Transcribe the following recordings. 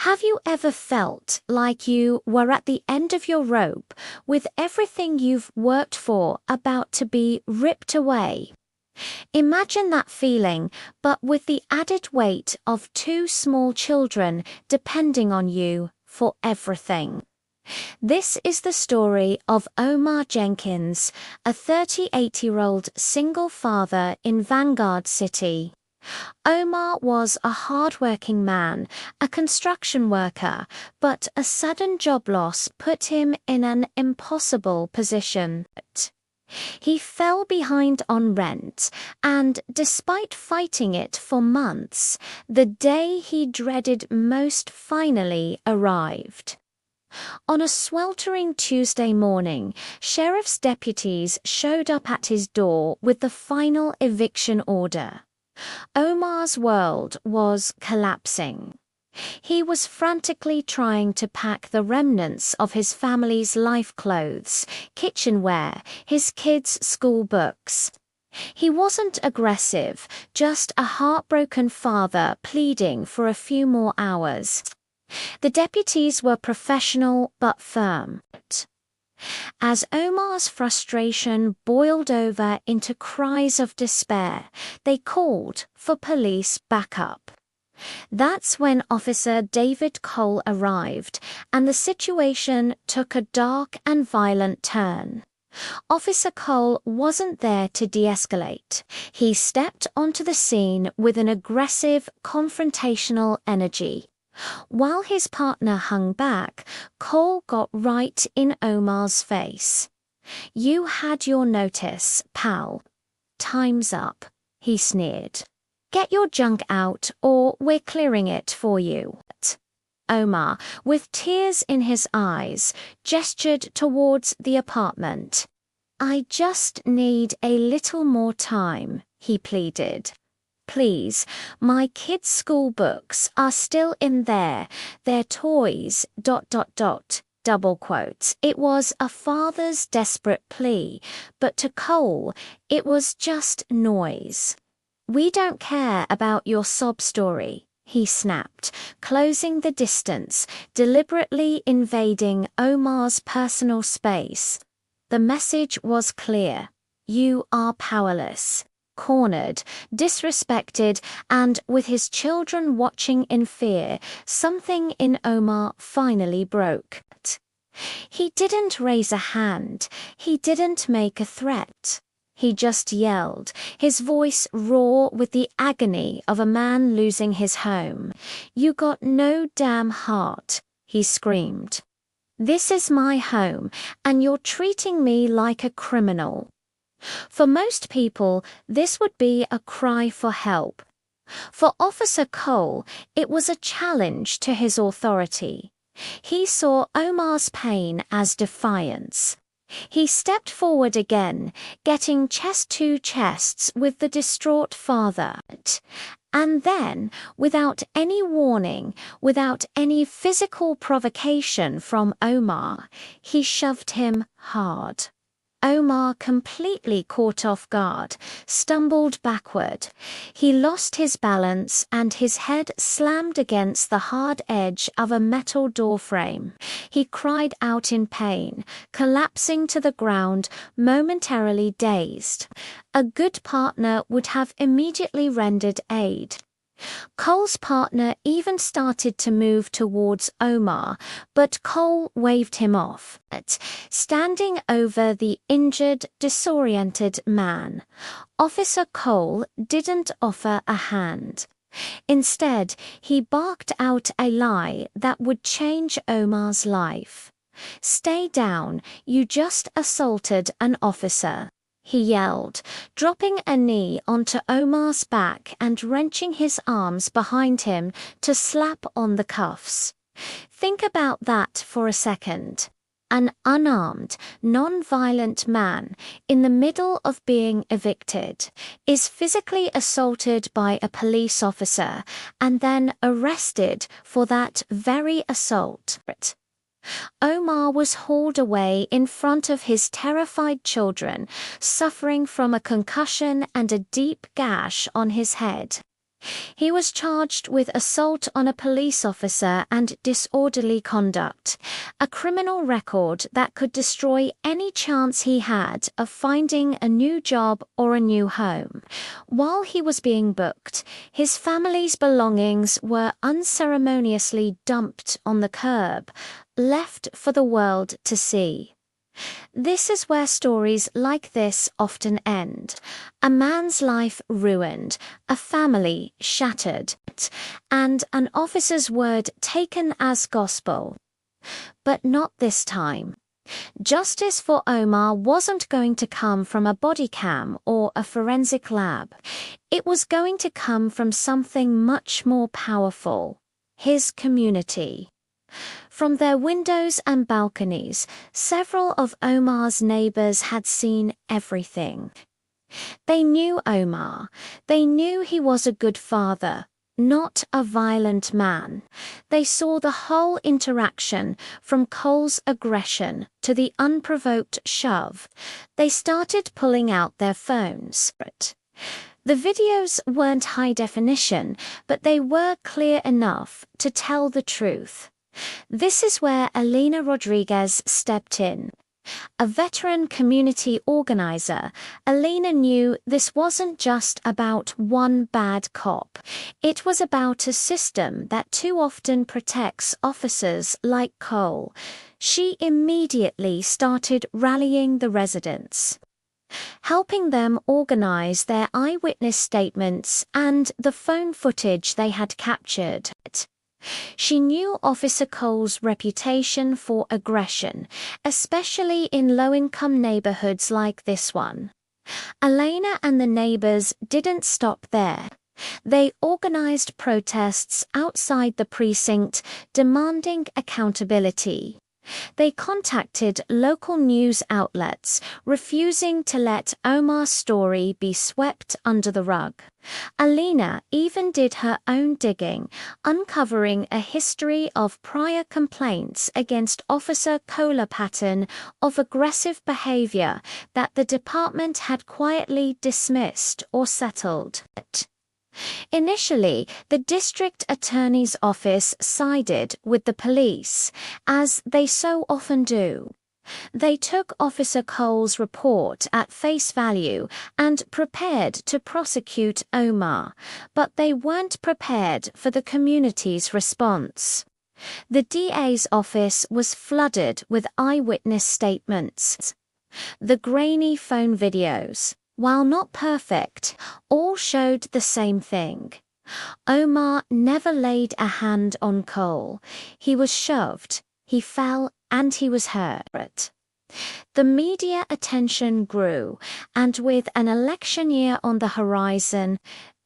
Have you ever felt like you were at the end of your rope, with everything you've worked for about to be ripped away? Imagine that feeling, but with the added weight of two small children depending on you for everything. This is the story of Omar Jenkins, a 38-year-old single father in Vanguard City. Omar was a hard-working man, a construction worker, but a sudden job loss put him in an impossible position. He fell behind on rent, and despite fighting it for months, the day he dreaded most finally arrived. On a sweltering Tuesday morning, sheriff's deputies showed up at his door with the final eviction order. Omar's world was collapsing. He was frantically trying to pack the remnants of his family's life clothes, kitchenware, his kids' school books. He wasn't aggressive, just a heartbroken father pleading for a few more hours. The deputies were professional but firm. As Omar's frustration boiled over into cries of despair, they called for police backup. That's when Officer David Cole arrived, and the situation took a dark and violent turn. Officer Cole wasn't there to de-escalate. He stepped onto the scene with an aggressive, confrontational energy. While his partner hung back, Cole got right in Omar's face. "You had your notice, pal. Time's up," he sneered. "Get your junk out or we're clearing it for you." Omar, with tears in his eyes, gestured towards the apartment. "I just need a little more time," he pleaded. "Please, my kids' school books are still in there, their toys, ... double quotes. It was a father's desperate plea, but to Cole, it was just noise. "We don't care about your sob story," he snapped, closing the distance, deliberately invading Omar's personal space. The message was clear. You are powerless. Cornered, disrespected, and with his children watching in fear, something in Omar finally broke. He didn't raise a hand. He didn't make a threat. He just yelled, his voice raw with the agony of a man losing his home. "You got no damn heart," he screamed. "This is my home, and you're treating me like a criminal." For most people, this would be a cry for help. For Officer Cole, it was a challenge to his authority. He saw Omar's pain as defiance. He stepped forward again, getting chest to chest with the distraught father. And then, without any warning, without any physical provocation from Omar, he shoved him hard. Omar, completely caught off guard, stumbled backward. He lost his balance and his head slammed against the hard edge of a metal doorframe. He cried out in pain, collapsing to the ground, momentarily dazed. A good partner would have immediately rendered aid. Cole's partner even started to move towards Omar, but Cole waved him off. Standing over the injured, disoriented man, Officer Cole didn't offer a hand. Instead, he barked out a lie that would change Omar's life. "Stay down, you just assaulted an officer," he yelled, dropping a knee onto Omar's back and wrenching his arms behind him to slap on the cuffs. Think about that for a second. An unarmed, non-violent man, in the middle of being evicted, is physically assaulted by a police officer and then arrested for that very assault. Omar was hauled away in front of his terrified children, suffering from a concussion and a deep gash on his head. He was charged with assault on a police officer and disorderly conduct, a criminal record that could destroy any chance he had of finding a new job or a new home. While he was being booked, his family's belongings were unceremoniously dumped on the curb, left for the world to see. This is where stories like this often end. A man's life ruined, a family shattered, and an officer's word taken as gospel. But not this time. Justice for Omar wasn't going to come from a body cam or a forensic lab. It was going to come from something much more powerful: his community. From their windows and balconies, several of Omar's neighbors had seen everything. They knew Omar. They knew he was a good father, not a violent man. They saw the whole interaction, from Cole's aggression to the unprovoked shove. They started pulling out their phones. The videos weren't high definition, but they were clear enough to tell the truth. This is where Elena Rodriguez stepped in. A veteran community organizer, Elena knew this wasn't just about one bad cop. It was about a system that too often protects officers like Cole. She immediately started rallying the residents, helping them organize their eyewitness statements and the phone footage they had captured. She knew Officer Cole's reputation for aggression, especially in low-income neighborhoods like this one. Elena and the neighbors didn't stop there. They organized protests outside the precinct, demanding accountability. They contacted local news outlets, refusing to let Omar's story be swept under the rug. Elena even did her own digging, uncovering a history of prior complaints against Officer Cole's pattern of aggressive behavior that the department had quietly dismissed or settled. Initially, the district attorney's office sided with the police, as they so often do. They took Officer Cole's report at face value and prepared to prosecute Omar, but they weren't prepared for the community's response. The DA's office was flooded with eyewitness statements. The grainy phone videos, while not perfect, all showed the same thing. Omar never laid a hand on Cole. He was shoved, he fell, and he was hurt. The media attention grew, and with an election year on the horizon,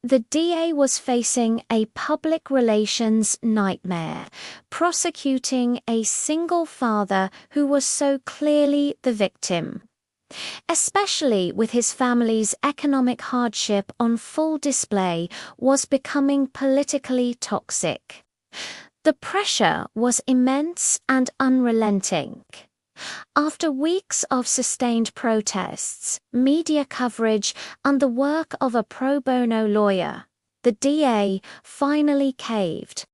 the DA was facing a public relations nightmare, prosecuting a single father who was so clearly the victim, especially with his family's economic hardship on full display, was becoming politically toxic. The pressure was immense and unrelenting. After weeks of sustained protests, media coverage, and the work of a pro bono lawyer, the DA finally caved.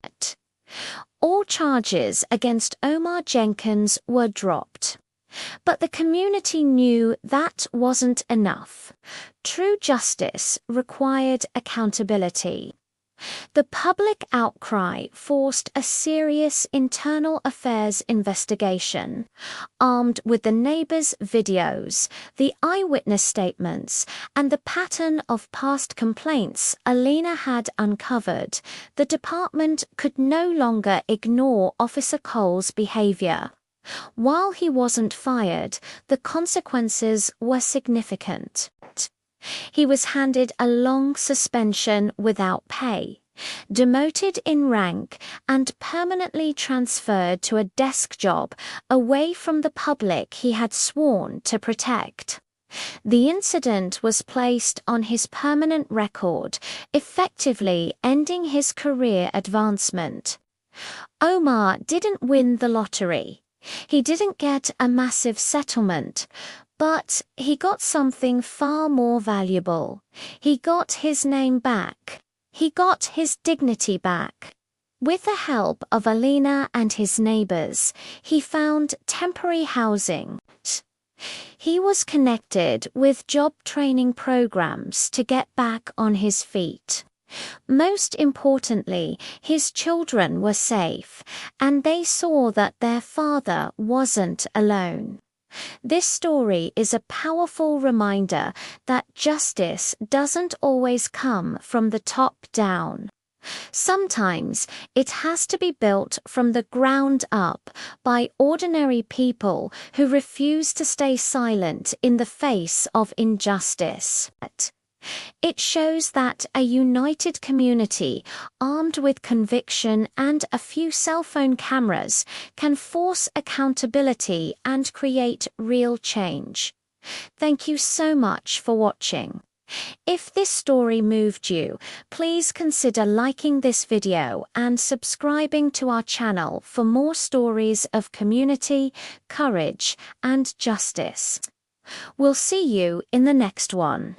All charges against Omar Jenkins were dropped. But the community knew that wasn't enough. True justice required accountability. The public outcry forced a serious internal affairs investigation. Armed with the neighbors' videos, the eyewitness statements, and the pattern of past complaints Elena had uncovered, the department could no longer ignore Officer Cole's behavior. While he wasn't fired, the consequences were significant. He was handed a long suspension without pay, demoted in rank, and permanently transferred to a desk job away from the public he had sworn to protect. The incident was placed on his permanent record, effectively ending his career advancement. Omar didn't win the lottery. He didn't get a massive settlement, but he got something far more valuable. He got his name back. He got his dignity back. With the help of Alina and his neighbors, he found temporary housing. He was connected with job training programs to get back on his feet. Most importantly, his children were safe, and they saw that their father wasn't alone. This story is a powerful reminder that justice doesn't always come from the top down. Sometimes it has to be built from the ground up by ordinary people who refuse to stay silent in the face of injustice. It shows that a united community, armed with conviction and a few cell phone cameras, can force accountability and create real change. Thank you so much for watching. If this story moved you, please consider liking this video and subscribing to our channel for more stories of community, courage, and justice. We'll see you in the next one.